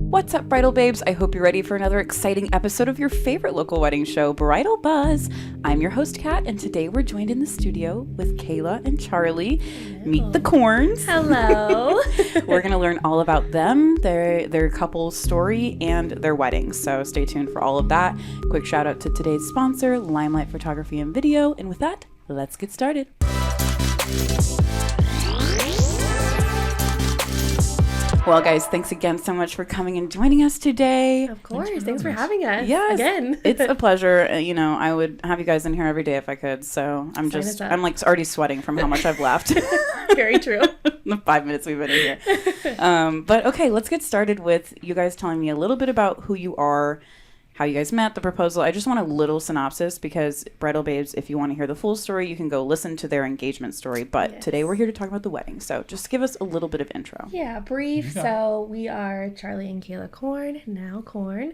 What's up, Bridal Babes? I hope you're ready for another exciting episode of your favorite local wedding show, Bridal Buzz. I'm your host, Kat, and today we're joined in the studio with Kayla and Charlie. Hello. Meet the Korns. Hello. We're going to learn all about them, their couple's story, and their wedding. So stay tuned for all of that. Quick shout out to today's sponsor, Limelight Photography and Video. And with that, let's get started. Well, guys, thanks again so much for coming and joining us today. Of course. Thanks for having us. Yes, again. It's a pleasure. You know, I would have you guys in here every day if I could. So I'm like already sweating from how much I've laughed. Very true. The 5 minutes we've been in here. But okay, let's get started with you guys telling me a little bit about who you are, how you guys met, the proposal. I just want a little synopsis because Bridal Babes, if you want to hear the full story, you can go listen to their engagement story. But Today we're here to talk about the wedding. So just give us a little bit of intro. Yeah, brief. So we are Charlie and Kayla Korn, now Korn.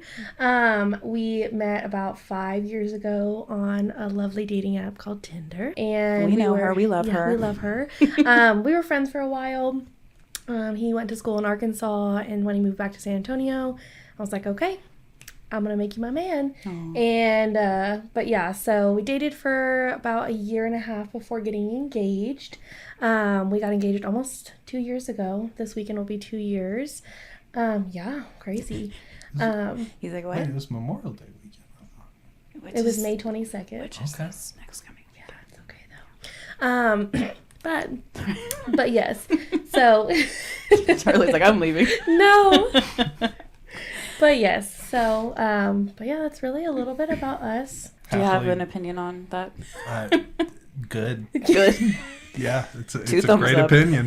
We met about 5 years ago on a lovely dating app called Tinder. And we know her. We love her. We love her. We were friends for a while. He went to school in Arkansas, and when he moved back to San Antonio, I was like, okay, I'm going to make you my man. Aww. And, but yeah, so we dated for about a year and a half before getting engaged. We got engaged almost 2 years ago. This weekend will be 2 years. Yeah, crazy. He's like, what? Wait, it was Memorial Day weekend. It was May 22nd. Which is this next coming weekend. Yeah, it's okay though. But yes, so. Charlie's like, I'm leaving. No. But yes, so, but yeah, that's really a little bit about us. Do you have an opinion on that? Good. Good. Yeah, it's a great opinion.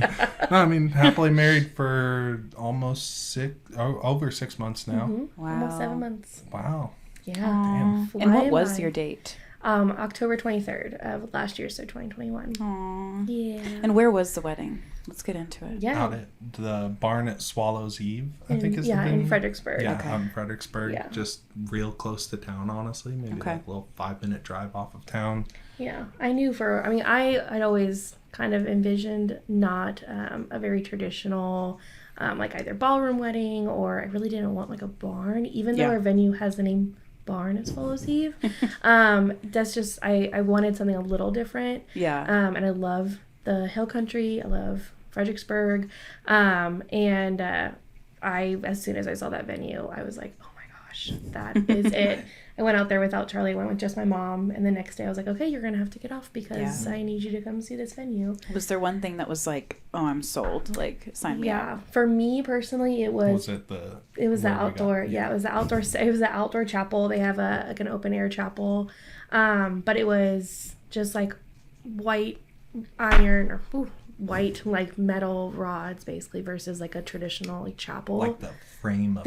No, I mean, happily married for almost over 6 months now. Mm-hmm. Wow. Almost 7 months. Wow. Yeah. Damn. And what was your date? October 23rd of last year, so 2021. Aww. Yeah. And where was the wedding? Let's get into it. Yeah. Out at the barn at Swallow's Eve, I think is the venue. In Fredericksburg. Yeah, okay. Out in Fredericksburg. Yeah. Just real close to town, honestly. Maybe like a little 5-minute drive off of town. Yeah. I'd always kind of envisioned not a very traditional, like either ballroom wedding, or I really didn't want like a barn, even though our venue has the name Barn at Swallow's Eve. That's just, I wanted something a little different. Yeah. And I love the hill country. I love Fredericksburg. And as soon as I saw that venue, I was like, oh my gosh, that is it. I went out there without Charlie. I went with just my mom. And the next day I was like, okay, you're going to have to get off because I need you to come see this venue. Was there one thing that was like, oh, I'm sold? Like, sign me up. Yeah. For me personally, it was the outdoor. Yeah, it was the outdoor. It was the outdoor chapel. They have an open air chapel. But it was just like white iron or white like metal rods basically versus like a traditional like chapel. Like the frame of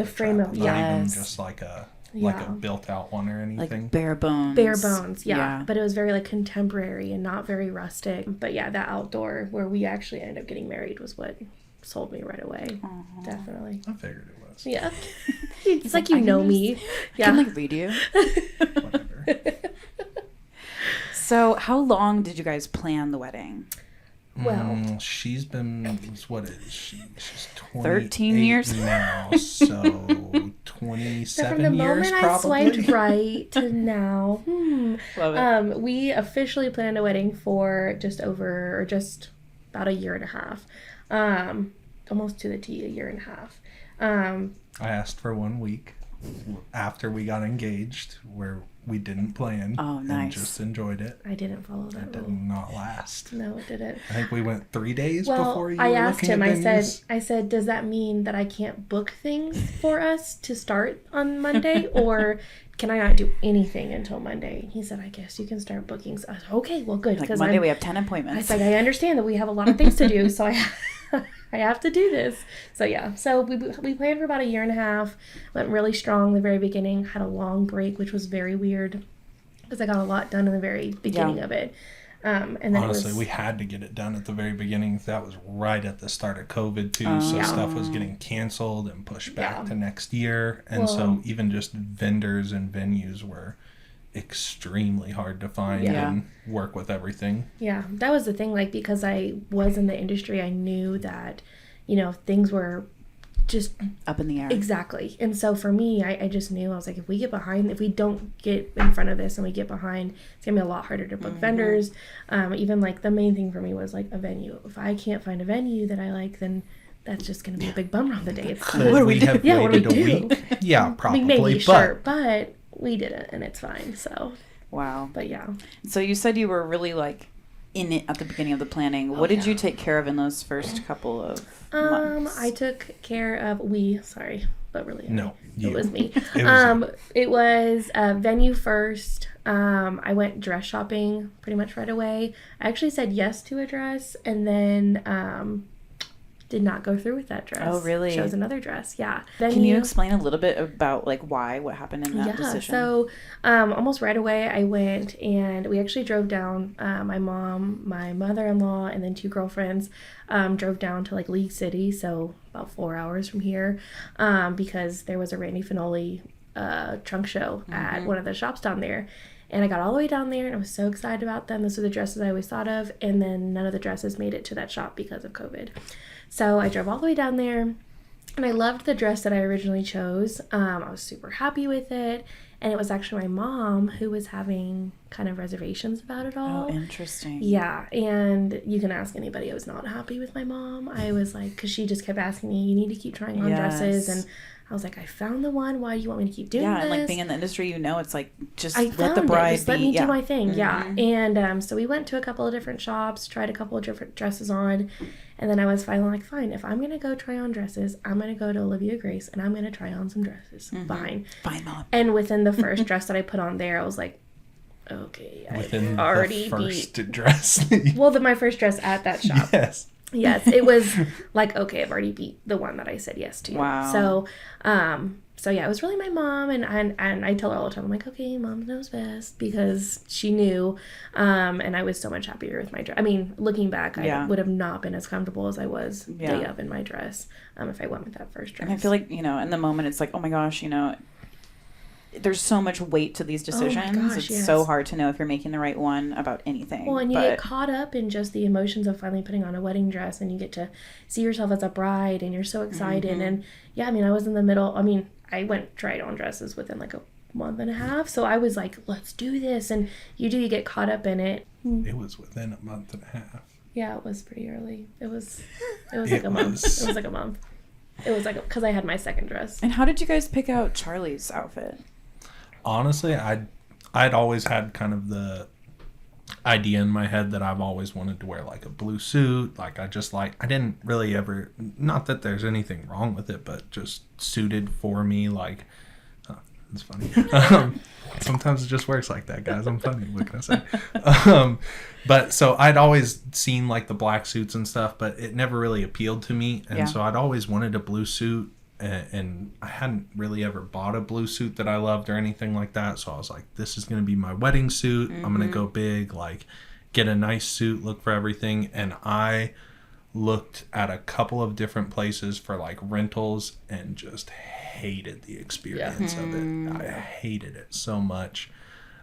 not even just like a built out one or anything. Like bare bones. Bare bones, yeah. But it was very like contemporary and not very rustic. But yeah, that outdoor where we actually ended up getting married was what sold me right away. Aww. Definitely. I figured it was. Yeah. It's like you know me. Yeah. I can like read you. Whatever. So how long did you guys plan the wedding? Well, she's been, what is she? She's 13 years now, so 27 so from the years moment probably. I swiped right to now, Love it. We officially planned a wedding for just about a year and a half, almost to the T, a year and a half. I asked for 1 week after we got engaged, where we didn't plan. Oh, nice. And just enjoyed it. I didn't follow that It rule. did not last. No, it didn't. I think we went 3 days before you were I asked looking him, at venues. I said, does that mean that I can't book things for us to start on Monday? Or can I not do anything until Monday? And he said, I guess you can start bookings. I was like, okay, well, good. Like Monday we have 10 appointments. I was like, I understand that we have a lot of things to do, so I have to do this. So yeah, so we planned for about a year and a half, went really strong the very beginning, had a long break, which was very weird because I got a lot done in the very beginning of it. And then honestly, we had to get it done at the very beginning. That was right at the start of COVID too, so stuff was getting canceled and pushed back to next year. And so even just vendors and venues were extremely hard to find and work with everything. Yeah, that was the thing, like, because I was in the industry, I knew that, you know, things were just up in the air. Exactly. And so for me, I just knew, I was like, if we don't get in front of this and we get behind, it's gonna be a lot harder to book vendors. Even like the main thing for me was like a venue. If I can't find a venue that I like, then that's just gonna be a big bummer on the day. Could what do we have waited a week? Yeah, probably. Maybe, sure, but we didn't, and it's fine. So wow. But yeah. So you said you were really like in it at the beginning of the planning. What did you take care of in those first couple of months? I took care of but really it was me. It was venue first. I went dress shopping pretty much right away. I actually said yes to a dress and then did not go through with that dress. Oh, really? Chose another dress. Yeah. Can you explain a little bit about like what happened in that decision? So almost right away I went and we actually drove down. My mom, my mother-in-law, and then 2 girlfriends drove down to like League City, so about 4 hours from here, because there was a Randy Finoli trunk show at one of the shops down there. And I got all the way down there and I was so excited about them. Those were the dresses I always thought of. And then none of the dresses made it to that shop because of COVID. So I drove all the way down there and I loved the dress that I originally chose. I was super happy with it. And it was actually my mom who was having kind of reservations about it all. Oh, interesting. Yeah. And you can ask anybody. I was not happy with my mom. I was like, because she just kept asking me, you need to keep trying on dresses. And I was like, I found the one. Why do you want me to keep doing this? Yeah, and like being in the industry, it's like just let the bride just let me do my thing. Yeah. And so we went to a couple of different shops, tried a couple of different dresses on, and then I was finally like, fine, if I'm going to go try on dresses, I'm going to go to Olivia Grace and I'm going to try on some dresses. Fine, Mom. And within the first dress that I put on there, I was like, okay, I've already the first dress. My first dress at that shop. Yes, it was like, okay, I've already beat the one that I said yes to. Wow. So yeah, it was really my mom, and I tell her all the time, I'm like, okay, Mom knows best, because she knew, and I was so much happier with my dress. I mean, looking back, I would have not been as comfortable as I was day of in my dress, if I went with that first dress. And I feel like, in the moment, it's like, oh my gosh, there's so much weight to these decisions. Oh my gosh, it's so hard to know if you're making the right one about anything. Well, and you get caught up in just the emotions of finally putting on a wedding dress, and you get to see yourself as a bride, and you're so excited. And yeah, I mean, I was in the middle. I mean, I tried on dresses within like a month and a half. So I was like, let's do this. And you get caught up in it. It was within a month and a half. Yeah, it was pretty early. It was like a month. It was like a month. It was like, because I had my second dress. And how did you guys pick out Charlie's outfit? Honestly, I'd always had kind of the idea in my head that I've always wanted to wear like a blue suit. Like I didn't really ever, not that there's anything wrong with it, but just suited for me. Like, it's funny. Sometimes it just works like that, guys. I'm funny. What can I say? But so I'd always seen like the black suits and stuff, but it never really appealed to me. And so I'd always wanted a blue suit. And I hadn't really ever bought a blue suit that I loved or anything like that. So I was like, this is going to be my wedding suit. I'm going to go big, like get a nice suit, look for everything. And I looked at a couple of different places for like rentals and just hated the experience of it. I hated it so much.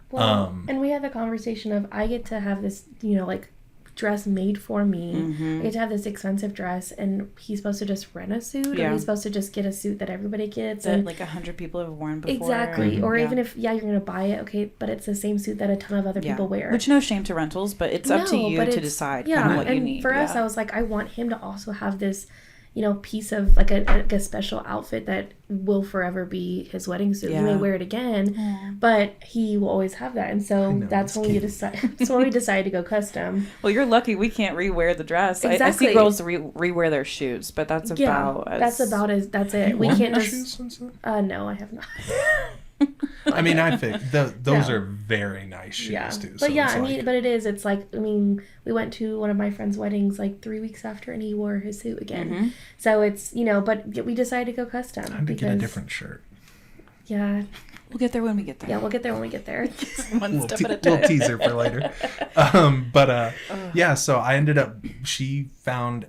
Well, and we had the conversation of, I get to have this, like dress made for me. I get to have this expensive dress, and he's supposed to just rent a suit, or he's supposed to just get a suit that everybody gets that like 100 people have worn before. Exactly. Or even if you're gonna buy it, okay, but it's the same suit that a ton of other people wear. Which, no shame to rentals, but it's up to you to decide kind of what you need. For us, I was like, I want him to also have this piece of like a special outfit that will forever be his wedding suit. He may wear it again, but he will always have that. And so that's when we decided to go custom. Well, you're lucky we can't rewear the dress. Exactly. I see girls rewear their shoes, but that's it. We can't just no, I have not. I mean, I think those are very nice shoes too. But it's like, we went to one of my friend's weddings like 3 weeks after, and he wore his suit again. So it's, but we decided to go custom. Time to get a different shirt. Yeah. We'll get there when we get there. Yeah, we'll get there when we get there. One step at a time. Little teaser for later. So I ended up, she found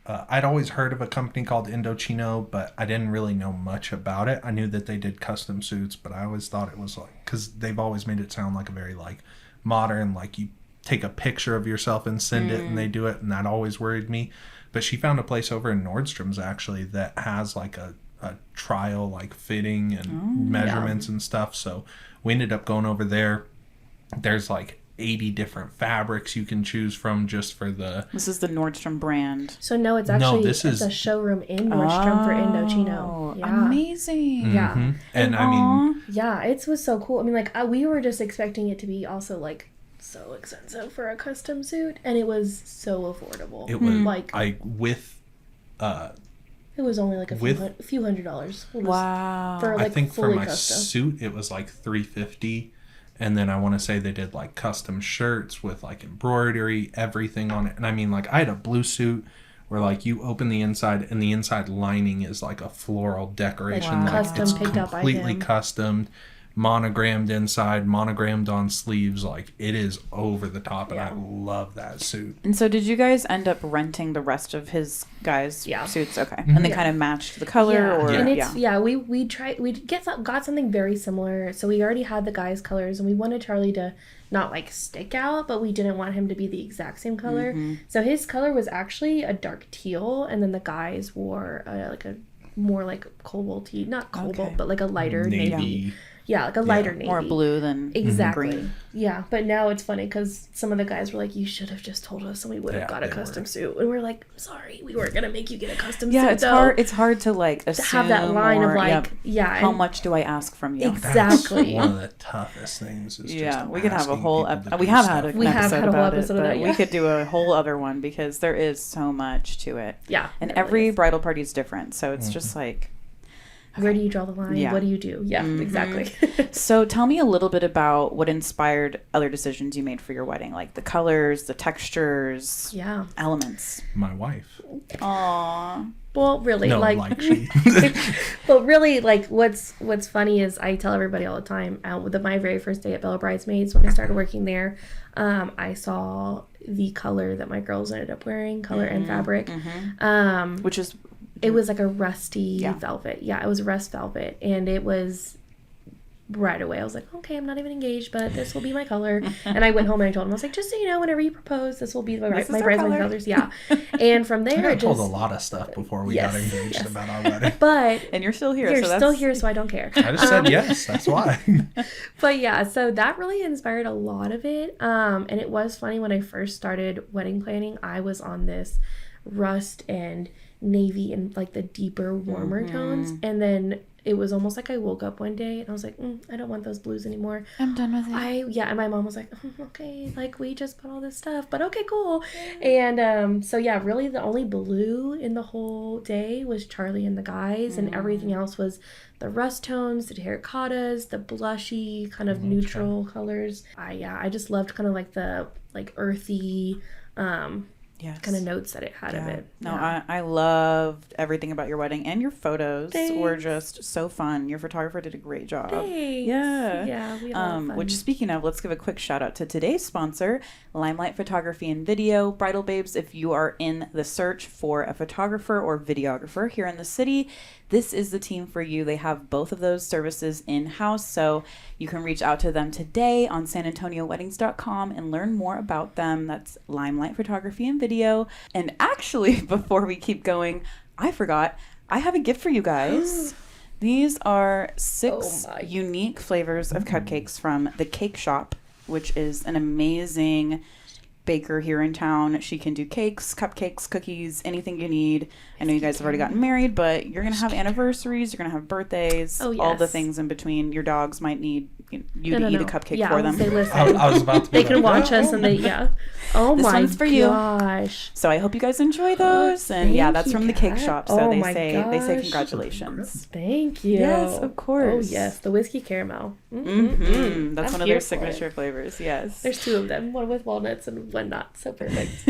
I'd always heard of a company called Indochino, but I didn't really know much about it. I knew that they did custom suits, but I always thought it was like, because they've always made it sound like a very like modern, like you take a picture of yourself and send it and they do it, and that always worried me. But she found a place over in Nordstrom's actually that has like a trial like fitting and measurements and stuff. So we ended up going over there. There's like 80 different fabrics you can choose from just for the... This is the Nordstrom brand. So no, it's actually it's a showroom in Nordstrom for Indochino. Yeah. Amazing. Yeah. And I mean... Yeah, it was so cool. I mean, like, we were just expecting it to be also, like, so expensive for a custom suit, and it was so affordable. It was, like... It was only like a few $100. Wow. For, like, I think for my custom suit, it was like $350. And then I want to say they did like custom shirts with like embroidery, everything on it. And I mean, like I had a blue suit where like you open the inside and the inside lining is like a floral decoration. Like, like custom it's picked up by completely him. Custom, monogrammed inside, monogrammed on sleeves. Like it is over the top, and I love that suit. And so, did you guys end up renting the rest of his guys' suits? Okay, and they kind of matched the color, or and it's we got something very similar. So we already had the guys' colors, and we wanted Charlie to not like stick out, but we didn't want him to be the exact same color. So his color was actually a dark teal, and then the guys wore like a more like cobalty, not cobalt, but like a lighter navy. Yeah, like a lighter navy. More blue than green. Yeah, but now it's funny because some of the guys were like, you should have just told us and we would have got a custom suit. And we're like, sorry, we weren't going to make you get a custom suit. Yeah, it's hard to like assume to have that line of like, how much do I ask from you? Exactly. That's one of the toughest things is just we could have a whole we have had an episode about it, of but we could do a whole other one because there is so much to it. Yeah. And every bridal party is different. So it's just like, where do you draw the line? Yeah. What do you do? Yeah, exactly. So tell me a little bit about what inspired other decisions you made for your wedding, like the colors, the textures, elements. My wife. Aww. Well, really, no, like she. well, really, like what's funny is I tell everybody all the time. My very first day at Bridesmaids, when I started working there, I saw the color that my girls ended up wearing, color and fabric, which is. It was like a rusty velvet. Yeah, it was rust velvet. And it was right away. I was like, okay, I'm not even engaged, but this will be my color. And I went home and I told him, I was like, just so you know, whenever you propose, this will be my bridesmaid colors. Yeah. And from there, I told a lot of stuff before we got engaged about our wedding. And you're still here. You're still here, so I don't care. I just said yes. That's why. But yeah, so that really inspired a lot of it. And it was funny when I first started wedding planning, I was on this rust and navy and like the deeper warmer tones, and then it was almost like I woke up one day and I was like, I don't want those blues anymore. I'm done with it. And my mom was like, okay, like we just bought all this stuff, but okay, cool. And so yeah, really the only blue in the whole day was Charlie and the guys, and everything else was the rust tones, the terracottas, the blushy kind of neutral colors. I just loved kind of like the like earthy kind of notes that it had of it. No, I loved everything about your wedding, and your photos were just so fun. Your photographer did a great job. Thanks. Yeah, we had fun. Which, speaking of, let's give a quick shout out to today's sponsor, Limelight Photography and Video. Bridal Babes, if you are in the search for a photographer or videographer here in the city, this is the team for you. They have both of those services in-house, so you can reach out to them today on sanantonioweddings.com and learn more about them. That's Limelight Photography and Video. And actually, before we keep going, I forgot, I have a gift for you guys. These are 6 unique flavors of cupcakes from The Cake Shop, which is an amazing baker here in town. She can do cakes, cupcakes, cookies, anything you need. I know you guys have already gotten married, but you're going to have anniversaries, you're going to have birthdays, all the things in between. Your dogs might need you to eat a cupcake for them. I was about to they can watch us and they, Oh this my one's for gosh. You. So I hope you guys enjoy those. And that's from The Cake Shop. So they say congratulations. Thank you. Yes, of course. Oh yes, the whiskey caramel. That's one of their signature flavors. Yes. There's 2 of them, one with walnuts and one not. So perfect.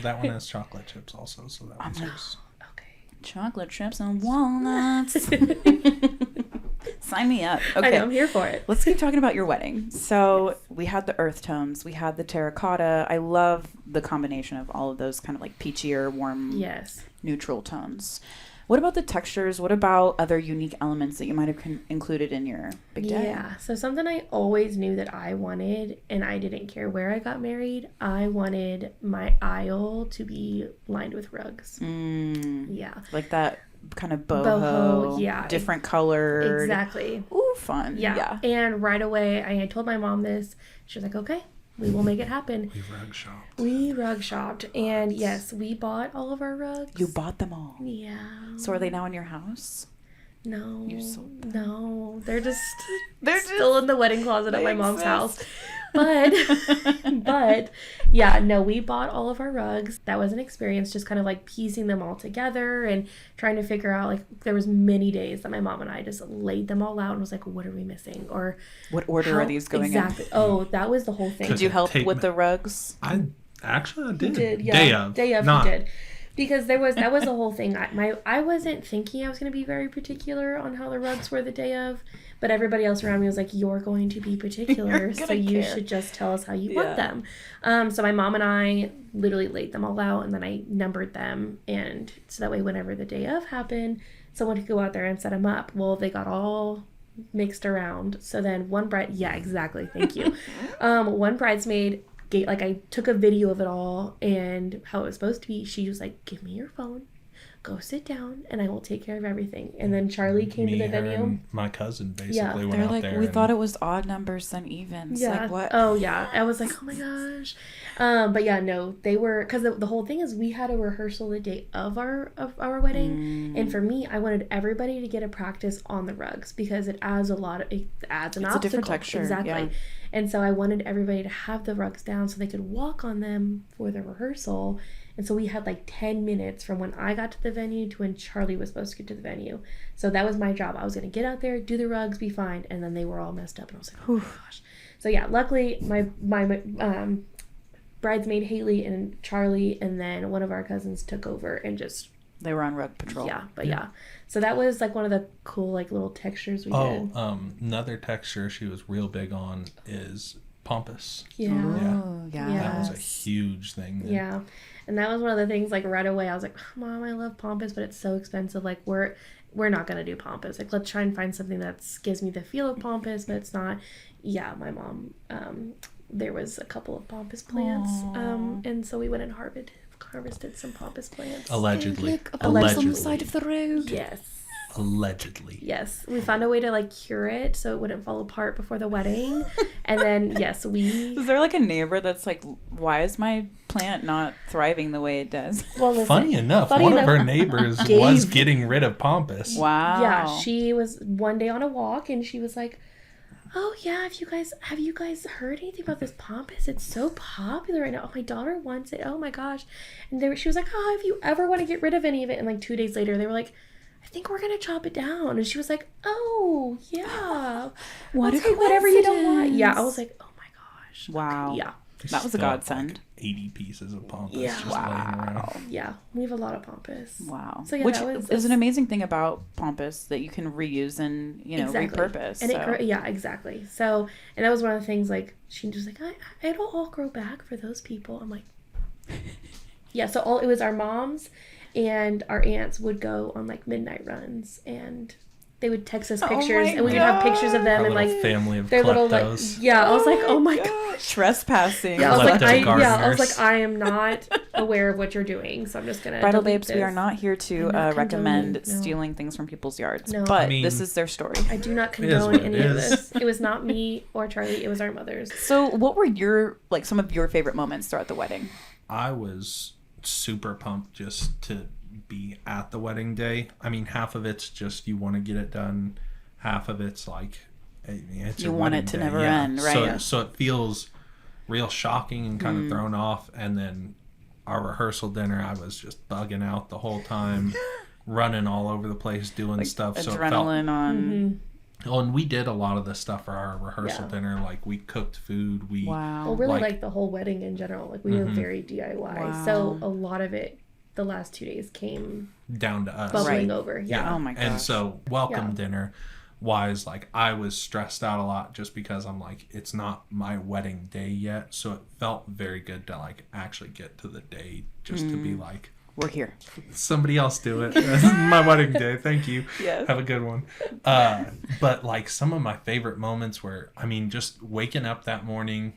That one has chocolate chips also, so that one's yours. Chocolate chips and walnuts. Sign me up. Okay. I know, I'm here for it. Let's keep talking about your wedding. So we had the earth tones. We had the terracotta. I love the combination of all of those kind of like peachier, warm, neutral tones. What about the textures? What about other unique elements that you might have included in your big day? Yeah, so something I always knew that I wanted, and I didn't care where I got married, I wanted my aisle to be lined with rugs. Yeah. Like that kind of boho, yeah. different colored. Exactly. Ooh, fun. Yeah. And right away, I told my mom this. She was like, okay, we will make it happen. We rug shopped. And yes, we bought all of our rugs. You bought them all? Yeah. So are they now in your house? No. You sold them. No. They're still in the wedding closet at my mom's house. But yeah, no, we bought all of our rugs. That was an experience, just kind of like piecing them all together and trying to figure out, like, there was many days that my mom and I just laid them all out and was like, what are we missing? Or what order are these going exactly in? Oh, that was the whole thing. Did you help with the rugs? I did. You did, yeah. Day of, not... you did. Because that was the whole thing. I wasn't thinking I was going to be very particular on how the rugs were the day of, but everybody else around me was like, you're going to be particular, so you should just tell us how you want them. So my mom and I literally laid them all out, and then I numbered them, and so that way whenever the day of happened, someone could go out there and set them up. Well, they got all mixed around. So then one thank you. One bridesmaid, I took a video of it all and how it was supposed to be. She was like, give me your phone, go sit down, and I will take care of everything. And then Charlie came to the venue. And my cousin basically went out there. We thought it was odd numbers than evens. Yeah. Like, what? Oh, yeah. I was like, oh my gosh. But yeah, no, they were, because the whole thing is we had a rehearsal the day of our wedding. And for me, I wanted everybody to get a practice on the rugs because it adds an obstacle. A different texture. Exactly. Yeah. And so I wanted everybody to have the rugs down so they could walk on them for the rehearsal. And so we had like 10 minutes from when I got to the venue to when Charlie was supposed to get to the venue. So that was my job. I was going to get out there, do the rugs, be fine. And then they were all messed up. And I was like, oh my gosh. So yeah, luckily my bridesmaid Haley and Charlie and then one of our cousins took over and just... They were on rug patrol. Yeah, but yeah. So that was like one of the cool like little textures we did. Another texture she was real big on is pompous. Yeah. Yeah. That was a huge thing. Yeah. And that was one of the things, like, right away, I was like, Mom, I love pompous, but it's so expensive. Like, we're not going to do pompous. Like, let's try and find something that gives me the feel of pompous, but it's not. Yeah, my mom, there was a couple of pompous plants. And so we went and harvested some pompous plants. Allegedly. On the side of the road. Yes. Allegedly. Yes. We found a way to, like, cure it so it wouldn't fall apart before the wedding. And then, yes, Is there, like, a neighbor that's like, why is my plant not thriving the way it does? Well, listen, Funny enough, one of her neighbors was getting rid of pompous. Wow. Yeah, she was one day on a walk, and she was like, oh, yeah, have you guys heard anything about this pompous? It's so popular right now. Oh, my daughter wants it. Oh, my gosh. And she was like, oh, if you ever want to get rid of any of it. And, like, 2 days later, they were like, I think we're going to chop it down. And she was like, oh, yeah. Whatever you don't want. Yeah, I was like, oh, my gosh. Wow. Okay, yeah. That was a godsend. Like 80 pieces of pompous just laying around. Yeah, we have a lot of pompous. Wow. So, yeah, which is an amazing thing about pompous that you can reuse and, repurpose. And yeah, exactly. So, and that was one of the things, like, she was like, it'll all grow back for those people. I'm like, yeah, so it was our moms and our aunts would go on, like, midnight runs, and they would text us pictures, and we would have pictures of them, and, like, family of their little, like, I was like, oh my gosh, trespassing. Yeah, I was like, I am not aware of what you're doing, so I'm just gonna. Bridal Babes, we are not here to recommend stealing things from people's yards, but this is their story. I do not condone any of this. It was not me or Charlie; it was our mothers. So, what were some of your favorite moments throughout the wedding? I was super pumped just to be at the wedding day. I mean, half of it's just you want to get it done. Half of it's like it's you want it to never end, right? So it feels real shocking and kind of thrown off. And then our rehearsal dinner, I was just bugging out the whole time, running all over the place, doing stuff. Adrenaline so it felt, on. Oh, and we did a lot of this stuff for our rehearsal dinner. Like, we cooked food. Well, really, like the whole wedding in general. Like, we were very DIY. Wow. So a lot of it, the last 2 days came down to us, bubbling over. Yeah. Oh my gosh. And so welcome dinner wise, like, I was stressed out a lot just because I'm like, it's not my wedding day yet. So it felt very good to, like, actually get to the day just to be like, We're here. Somebody else do it. This is my wedding day. Thank you. Yes. Have a good one. But like some of my favorite moments were, I mean, just waking up that morning,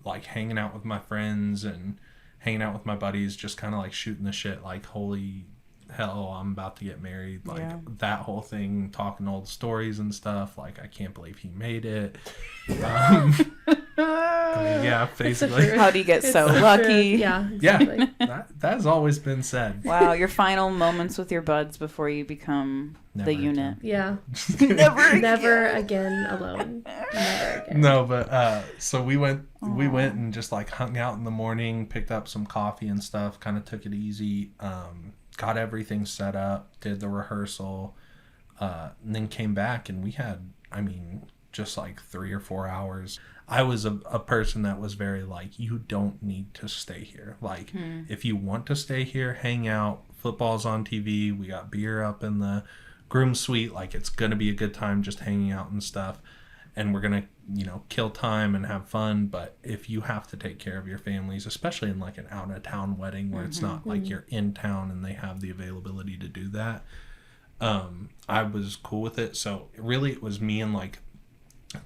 like hanging out with my friends and hanging out with my buddies, just kind of like shooting the shit, like, holy hell, I'm about to get married. Like that whole thing, talking old stories and stuff. Like, I can't believe he made it. I mean, yeah, basically. How do you get so lucky? Yeah, exactly. Yeah, that has always been said. Wow, your final moments with your buds before you become Never the unit. Yeah. Never again alone. Never again. No, but so we went and just like hung out in the morning, picked up some coffee and stuff, kind of took it easy, got everything set up, did the rehearsal, and then came back, and we had, I mean, just like 3 or 4 hours. I was a person that was very like, you don't need to stay here. Like, if you want to stay here, hang out. Football's on TV. We got beer up in the groom suite. Like, it's going to be a good time just hanging out and stuff. And we're going to, you know, kill time and have fun. But if you have to take care of your families, especially in like an out-of-town wedding where it's not like you're in town and they have the availability to do that, I was cool with it. So really it was me and like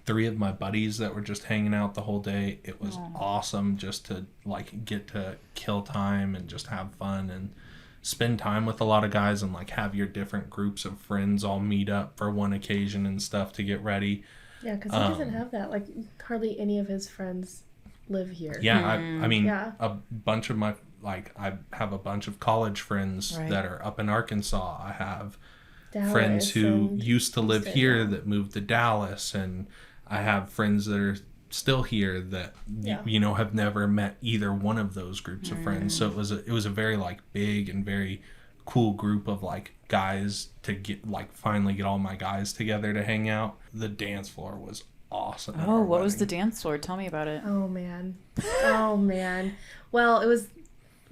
3 of my buddies that were just hanging out the whole day. It was awesome just to like get to kill time and just have fun and spend time with a lot of guys and like have your different groups of friends all meet up for one occasion and stuff to get ready. Yeah, because he doesn't have that. Like, hardly any of his friends live here. Yeah, I mean, a bunch of my, like, I have a bunch of college friends that are up in Arkansas. I have friends who used to live here that moved to Dallas, and I have friends that are still here that you know have never met either one of those groups of friends. So it was a very like big and very cool group of like guys to get like finally get all my guys together to hang out. The dance floor was awesome. What was the dance floor? Tell me about it. Oh man. Well, it was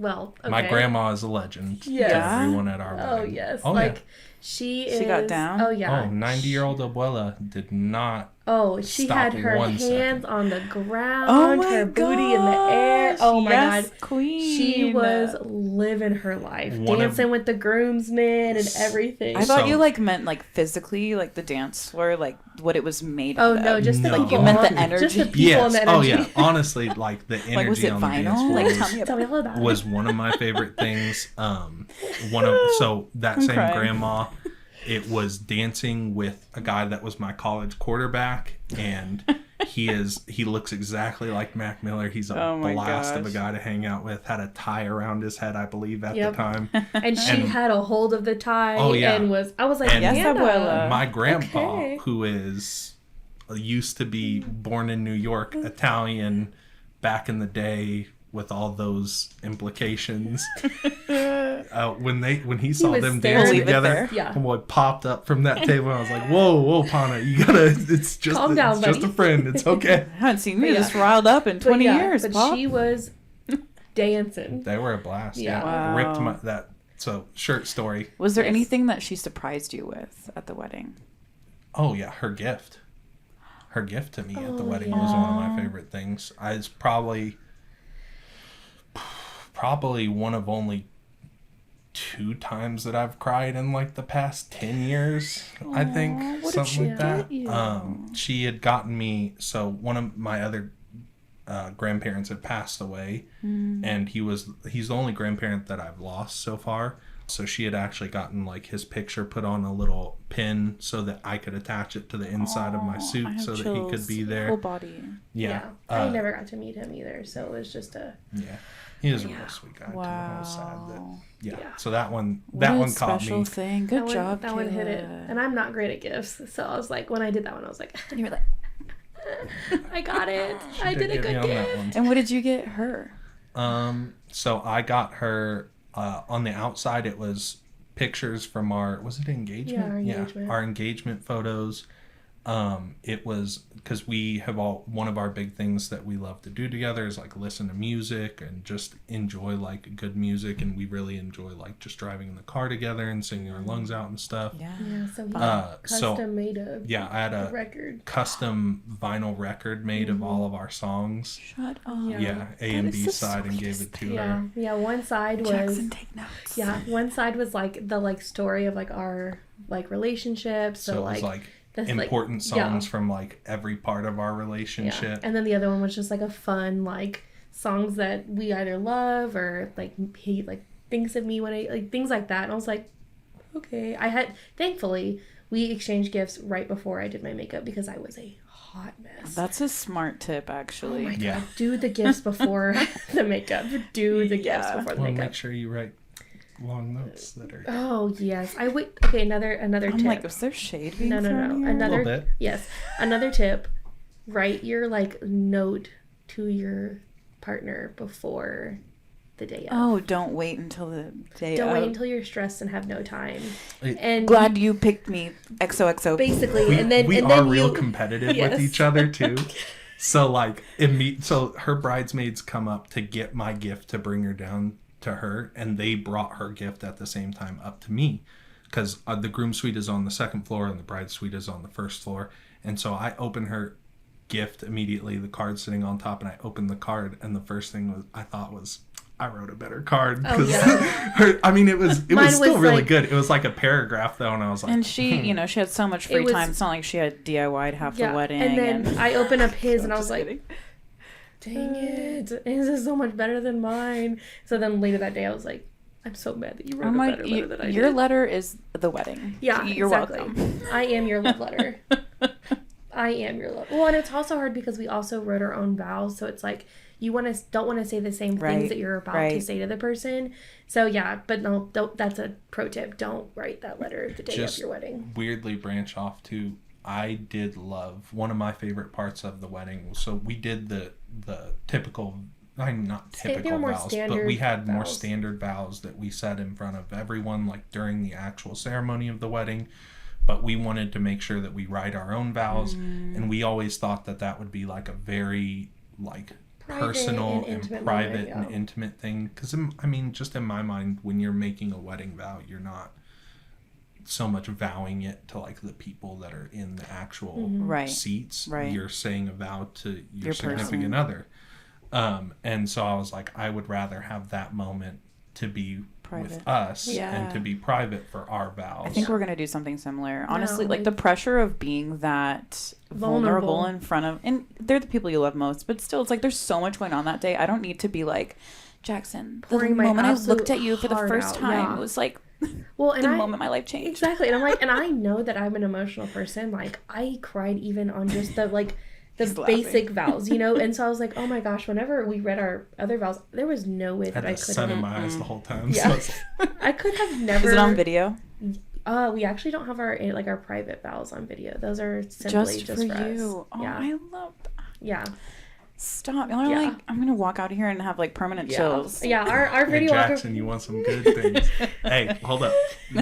okay. My grandma is a legend. Yes. Everyone at our wedding. Oh yes. Oh, like she got down? Oh yeah. Oh, 90-year-old abuela did not. Oh, she Stop had her hands 1 second. on the ground, Oh my her booty in the air. Oh my yes, god. queen. She was living her life, dancing with the groomsmen and everything. I thought you like meant like physically, like the dance floor, like what it was made Oh of. no, just the No. people. You meant the energy? Just the people Yes. and the Oh energy. yeah. Honestly, like the energy Like, was it on the vinyl? dance floor Like, was, tell me all about it. was one of my favorite things. So that same crying. grandma, it was dancing with a guy that was my college quarterback, and he looks exactly like Mac Miller. He's a blast of a guy to hang out with. Had a tie around his head, I believe, at the time. And she had a hold of the tie and I was like, And yes, Hannah. abuela. My grandpa, Okay. who used to be born in New York, Italian, back in the day, with all those implications. When he saw was them staring. dance Leave it together, there. Yeah. homeboy popped up from that table. And I was like, "Whoa, Pana, you gotta! It's just Calm down, it's just a buddy." friend. It's okay." I haven't seen you But this riled up in 20 years, But Pop. she was dancing. They were a blast. Yeah. Wow. Ripped that shirt story. Was there Yes. anything that she surprised you with at the wedding? Oh yeah, her gift. Her gift to me at the Oh, wedding was one of my favorite things. It's probably one of only 2 times that I've cried in like the past 10 years. I think what did something she like that. get you? She had gotten me. So one of my other grandparents had passed away, and he's the only grandparent that I've lost so far. So she had actually gotten like his picture put on a little pin so that I could attach it to the inside of my I suit have so that he could chills. be there. Full body. Yeah. I never got to meet him either, so it was just a Yeah. He is a real sweet guy too. I was sad that. Wow. Yeah. Yeah. So that one What a caught special me. thing. Good that job, That one hit it, Kayla. and I'm not great at gifts, so I was like, when I did that one, I was like, You were like, I got it. She I did a get me good on that gift. one. and what did you get her? So I got her on the outside. It was pictures from our engagement? Yeah, our engagement. Our engagement photos. it was because we have one of our big things that we love to do together is like listen to music and just enjoy like good music, and we really enjoy like just driving in the car together and singing our lungs out and stuff. So he custom made a I had a record, custom vinyl record made of all of our songs. Shut up. A and B side, and gave it to her. One side was Jackson, take notes. One side was like the like story of like our like relationship, so it was like important songs from like every part of our relationship. And then the other one was just like a fun like songs that we either love or like he like thinks of me when I like things like that. And I was like, okay. Thankfully we exchanged gifts right before I did my makeup because I was a hot mess. That's a smart tip, actually. Oh my God. Do the gifts before the makeup. Do the gifts before the makeup. Make sure you write long notes that are. Oh yes, I would. Okay, another I'm tip. like, is there shade being No. thrown here? Another. A little bit. Yes, another tip. Write your like note to your partner before the day of. Oh, don't wait until the day Don't of. wait until you're stressed and have no time. And Glad you picked me. XOXO. basically, and then we and are then real you, competitive Yes. with each other too. So like so her bridesmaids come up to get my gift to bring her down to her, and they brought her gift at the same time up to me, because the groom suite is on the second floor and the bride suite is on the first floor. And so I open her gift immediately, the card sitting on top, and I opened the card, and the first thing I thought was I wrote a better card, because it was still really good. It was like a paragraph though, and I was like, and she she had so much free time. It's not like she had DIY'd half the wedding. And then I opened up his and I was like, dang it, his is so much better than mine. So then later that day I was like, I'm so mad that you wrote a better letter than I did. Your letter is the wedding. Yeah, you're exactly. welcome. I am your love letter. I am your love. Well, and it's also hard because we also wrote our own vows, so it's like you don't want to say the same things that you're about to say to the person. So yeah, but no, that's a pro tip. Don't write that letter the day of your wedding. Weirdly branch off to, I did love one of my favorite parts of the wedding. So we did the typical, not typical vows, but we had more standard vows that we said in front of everyone, like during the actual ceremony of the wedding. But we wanted to make sure that we write our own vows, and we always thought that would be like a very like personal and private and intimate thing. Because just in my mind, when you're making a wedding vow, you're not so much vowing it to like the people that are in the actual seats. You're saying a vow to your significant other. And so I was like, I would rather have that moment to be private with us and to be private for our vows. I think we're going to do something similar. Honestly, like the pressure of being that vulnerable in front of, and they're the people you love most, but still it's like there's so much going on that day. I don't need to be like, Jackson, the moment I looked at you for the first time, it was like, and the moment my life changed. Exactly. And I'm like, and I know that I'm an emotional person. Like I cried even on just the like the basic vows, and so I was like, oh my gosh, whenever we read our other vows, there was no way that I could have. Sun in my eyes the whole time. Yeah. So I could have never. Is it on video? We actually don't have our private vows on video. Those are simply just for you. Us. Oh, I love that. Yeah. Stop. Y'all are like, I'm going to walk out of here and have like permanent chills. Yeah, our video. Hey, Jackson, you want some good things? Hey, hold up.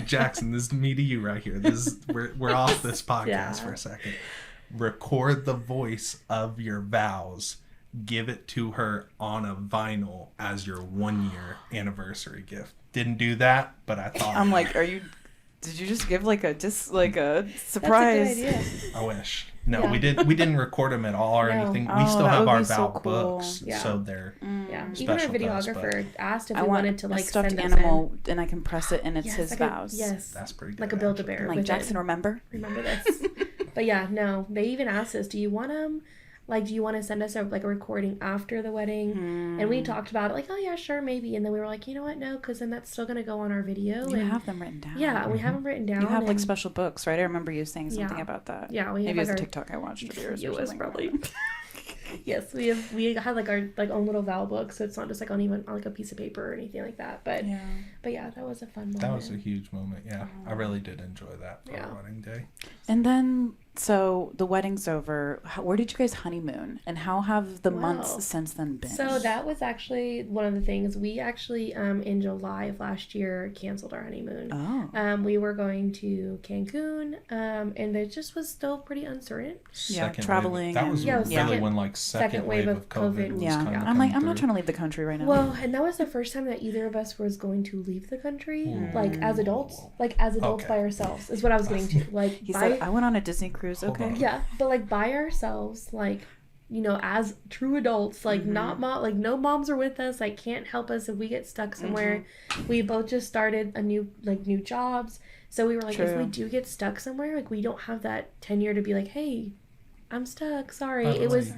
Jackson, this is me to you right here. We're off this podcast for a second. Record the voice of your vows. Give it to her on a vinyl as your 1-year anniversary gift. Didn't do that, but I thought. I'm like, did you just give like a surprise? That's a good idea. I wish. No, we didn't record them at all or anything. We still have our vow books, so they're even our videographer asked if we wanted to like stuffed send animal, and I can press it, and it's his vows. Yes, that's pretty good. Like a Build-A-Bear. I'm like, Jackson, remember this. But yeah, no, they even asked us, do you want to send us a recording after the wedding? And we talked about it, like, oh yeah, sure, maybe. And then we were like, you know what, no, because then that's still going to go on our video. You have them written down. Yeah, we have them written down. You have like special books, right? I remember you saying something about that. Yeah, we have maybe it was a TikTok I watched of yours. It was probably. Yes, we had like our own little vow book, so it's not just like on like a piece of paper or anything like that. But yeah, that was a fun moment. That was a huge moment. Yeah, I really did enjoy that for our wedding day. And then So the wedding's over. Where did you guys honeymoon? And how have the months since then been? So that was actually one of the things. We actually, in July of last year, canceled our honeymoon. Oh. We were going to Cancun, and it just was still pretty uncertain. Traveling. That was really when like second wave of COVID was kind of I'm like, I'm not trying to leave the country right now. Well, and that was the first time that either of us was going to leave the country, like as adults, by ourselves, is what I was getting to. Like he said, I went on a Disney cruise. Okay. Yeah, but like by ourselves, like, you know, as true adults, like not no moms are with us, like can't help us if we get stuck somewhere. We both just started new jobs, so we were like, if we do get stuck somewhere, like we don't have that tenure to be like, hey, I'm stuck, sorry. It was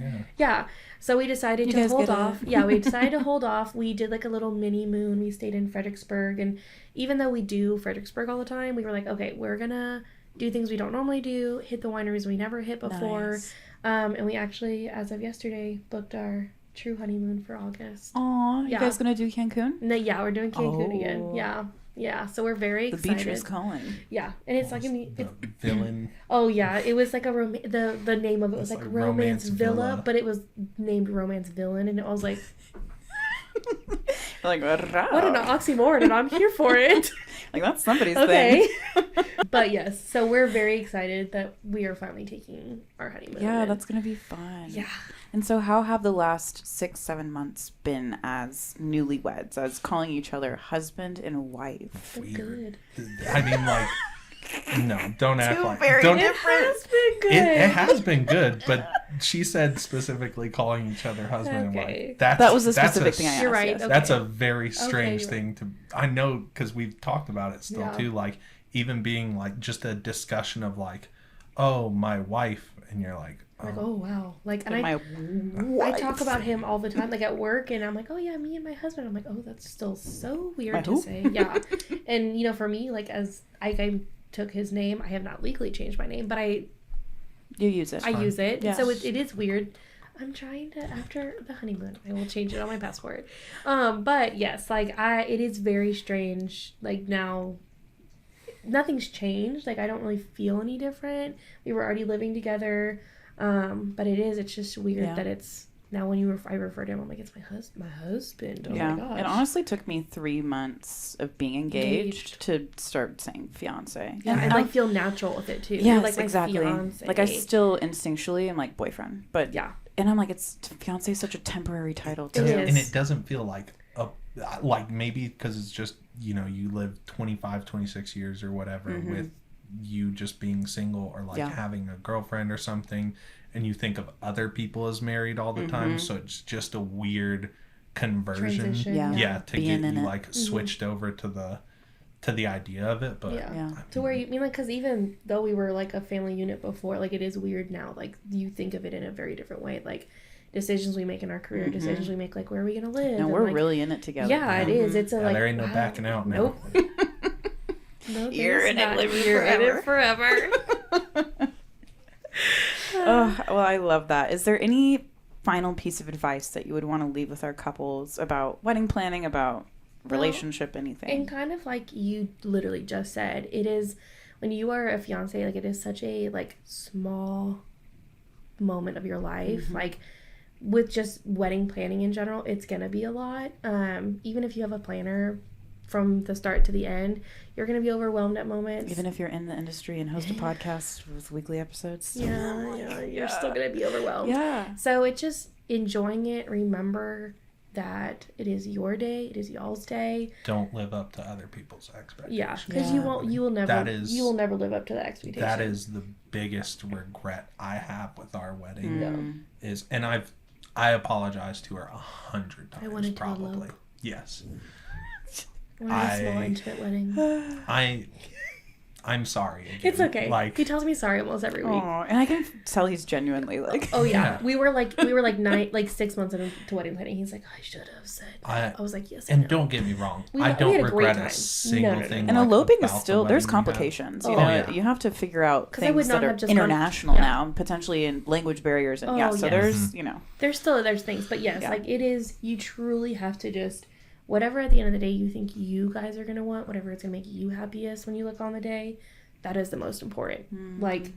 so we decided to hold off. We decided to hold off. We did like a little mini moon. We stayed in Fredericksburg, and even though we do Fredericksburg all the time, we were like, okay, we're gonna do things we don't normally do, hit the wineries we never hit before. Nice. And we actually, as of yesterday, booked our true honeymoon for August. Aw, you guys gonna do Cancun? No, we're doing Cancun again. Yeah, so we're very excited. The beach is calling. Yeah, and it's like the villain. Oh yeah, it was like a the name of it was like Romance Villa, but it was named Romance Villain, and I was like, like what an oxymoron, and I'm here for it. Like that's somebody's thing. But yes, so we're very excited that we are finally taking our honeymoon. Yeah, that's gonna be fun. Yeah. And so how have the last 6-7 months been as newlyweds, as calling each other husband and wife? Good. I mean, like, no, don't act like very don't. different. It has been good. It has been good, but she said specifically calling each other husband and wife. That was a specific thing I asked. You're right. Yes. Okay. That's a very strange thing to. I know because we've talked about it still too. Like even being like just a discussion of like, oh, my wife, and you're like. Like, oh wow, like, and I talk about him all the time, like at work, and I'm like, oh yeah, me and my husband. I'm like, oh, that's still so weird to say. Yeah, and you know, for me, like as I took his name, I have not legally changed my name, but you use it. I use it, Yes. so it is weird. I'm trying to, after the honeymoon, I will change it on my passport. But yes, like it is very strange. Like now, nothing's changed. Like I don't really feel any different. We were already living together. But it's just weird that it's now when I refer to him, I'm like, it's my husband. Oh my gosh. It honestly took me 3 months of being engaged to start saying fiance. Yeah, and like feel natural with it too. Yes, like exactly. Fiance. Like I still instinctually am like boyfriend, but and I'm like, it's fiance is such a temporary title too. And it doesn't feel like like maybe because it's just, you know, you live 25, 26 years or whatever with you just being single or like having a girlfriend or something, and you think of other people as married all the time, so it's just a weird conversion to get you like switched over to the idea of it. But to where you mean, like, because even though we were like a family unit before, like it is weird now, like you think of it in a very different way, like decisions we make in our career, decisions we make, like where are we gonna live, no, we're like, really in it together. It is. It's a like there ain't no backing out now. Nope. No, you're in it, living forever. Oh, well, I love that. Is there any final piece of advice that you would want to leave with our couples about wedding planning, about relationship, anything? And kind of like you literally just said, it is when you are a fiance, like it is such a like small moment of your life, like with just wedding planning in general, it's gonna be a lot. Even if you have a planner from the start to the end, you're going to be overwhelmed at moments. Even if you're in the industry and host a podcast with weekly episodes. You're still going to be overwhelmed. Yeah. So it's just enjoying it. Remember that it is your day. It is y'all's day. Don't live up to other people's expectations. Yeah, because you will never live up to the expectations. That is the biggest regret I have with our wedding. And I apologize to her 100 times. I wanted probably. To elope. Yes. A small intimate wedding. I'm sorry. Again. It's okay. Like, he tells me sorry almost every week. And I can tell he's genuinely like. Oh yeah. We were like 6 months into wedding planning. He's like, I should have said. I was like, yes. And don't get me wrong. I don't regret a single thing. And eloping is still there's complications. You know, you have to figure out things that are international now, potentially in language barriers, and there's there's things, but yes, like it is. You truly have to just. Whatever at the end of the day you think you guys are going to want, whatever it's going to make you happiest when you look on the day, that is the most important. Like,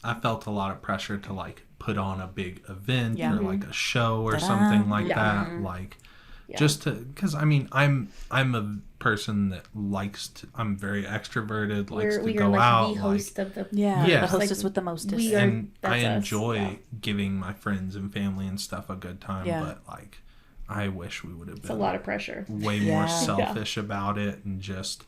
I felt a lot of pressure to like put on a big event Yeah. or like a show or something like that. Like just to, because I mean, I'm a person that likes to, I'm very extroverted, likes to go like out. The host of the Yeah. Yeah. The hostess Like, with the mostest. we are- And I that's us, enjoy yeah. giving my friends and family and stuff a good time, Yeah. but like I wish we would have It's a been lot of pressure. way Yeah. more selfish about it and just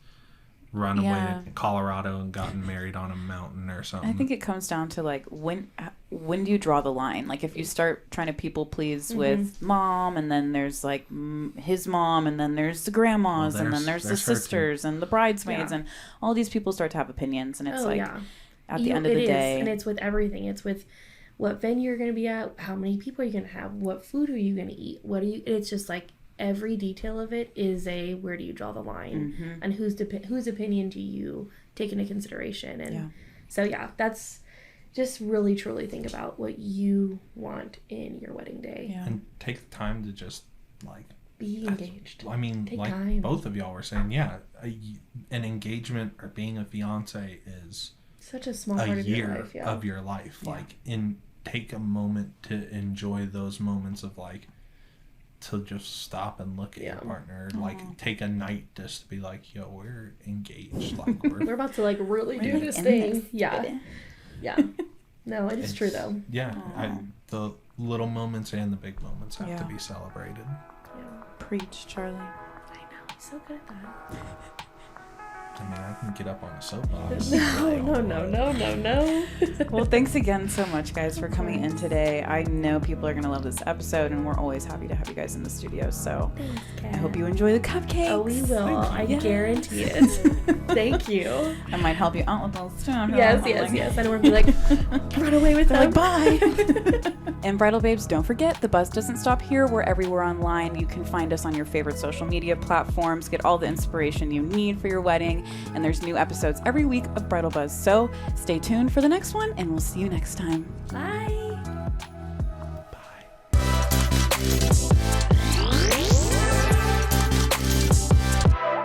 run Yeah. away to Colorado and gotten married on a mountain or something. I think it comes down to like when do you draw the line? Like if you start trying to people please with mom, and then there's like his mom, and then there's the grandmas, Well, and then there's the her too. sisters and the bridesmaids, Yeah. and all these people start to have opinions, and it's at the You- end of the it is, day, and it's with everything. It's with what venue you're going to be at, how many people are you going to have, what food are you going to eat, what do you. It's just like every detail of it is a where do you draw the line, and whose opinion do you take into consideration, and so that's just really truly think about what you want in your wedding day. Yeah. And take the time to just like Be engaged. I mean, Take like time. both of y'all were saying, an engagement or being a fiance is Such a small a part of year your life. Yeah. of your life. Yeah. Like, take a moment to enjoy those moments of like to just stop and look at your partner. Like, take a night just to be like, yo, we're engaged. Like, We're about to like really do We're this in thing. this. Yeah. No, it is true though. Yeah, the little moments and the big moments have Yeah. to be celebrated. Yeah. Preach, Charlie. I know. He's so good at that. I mean, I can get up on a soapbox. No. Well, thanks again so much, guys, for coming in today. I know people are going to love this episode, and we're always happy to have you guys in the studio. So Thanks, Kat. I hope you enjoy the cupcakes. Oh, we will. I guarantee it. Thank you. I might help you out with those too. Yes. I don't want to be like, run away with them. Like, bye. And Bridal Babes, don't forget, the buzz doesn't stop here. We're everywhere online. You can find us on your favorite social media platforms. Get all the inspiration you need for your wedding. And there's new episodes every week of Bridal Buzz. So stay tuned for the next one, and we'll see you next time. Bye.